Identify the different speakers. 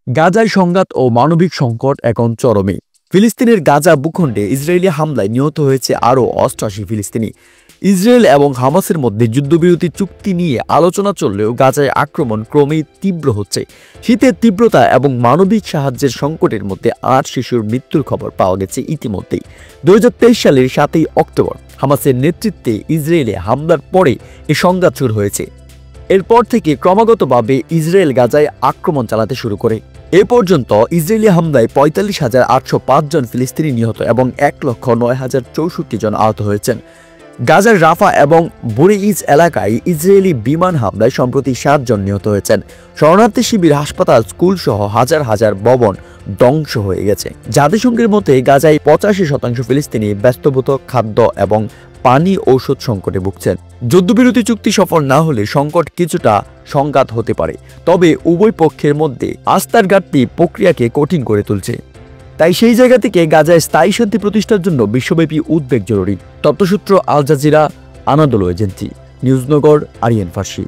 Speaker 1: গাজায় সংঘাত ও মানবিক সংকট এখন চরমে। ফিলিস্তিনের গাজা ভূখণ্ডে ইসরায়েলি হামলায় নিহত হয়েছে আরও ৮৮ ফিলিস্তিনি। ইসরায়েল এবং হামাসের মধ্যে যুদ্ধবিরতি চুক্তি নিয়ে আলোচনা চললেও গাজায় আক্রমণ ক্রমেই তীব্র হচ্ছে। শীতের তীব্রতা এবং মানবিক সাহায্যের সংকটের মধ্যে ৮ শিশুর মৃত্যুর খবর পাওয়া গেছে ইতিমধ্যেই। ২০২৩ সালের ৭ই অক্টোবর হামাসের নেতৃত্বে ইসরায়েলে হামলার পরে এ সংঘাত শুরু হয়েছে। এরপর থেকে ক্রমাগতভাবে ইসরায়েল গাজায় আক্রমণ চালাতে শুরু করে। এ পর্যন্ত ইসরায়েলি হামলায় ৪৫,৮০৫ জন ফিলিস্তিনি নিহত এবং ১,০৯,০৬৪ জন আহত হয়েছেন। গাজার রাফা এবং বুরেইজ এলাকায় ইসরায়েলি বিমান হামলায় সম্প্রতি ৭ জন নিহত হয়েছেন। শরণার্থী শিবির, হাসপাতাল, স্কুল সহ হাজার হাজার ভবন ধ্বংস হয়ে গেছে। জাতিসংঘের মতে গাজায় ৮৫% ফিলিস্তিনি ব্যস্তভূত খাদ্য এবং পানি ঔষধ সংকটে ভুগছেন। যুদ্ধবিরতি চুক্তি সফল না হলে সংকট কিছুটা সংঘাত হতে পারে, তবে উভয় পক্ষের মধ্যে আস্থার ঘাটতি প্রক্রিয়াকে কঠিন করে তুলছে। তাই সেই জায়গা থেকে গাজায় স্থায়ী শান্তি প্রতিষ্ঠার জন্য বিশ্বব্যাপী উদ্বেগ জরুরি। তথ্যসূত্র আল জাজিরা, আনাদোলু এজেন্সি, নিউজনগর, আরিয়ান ফার্সি।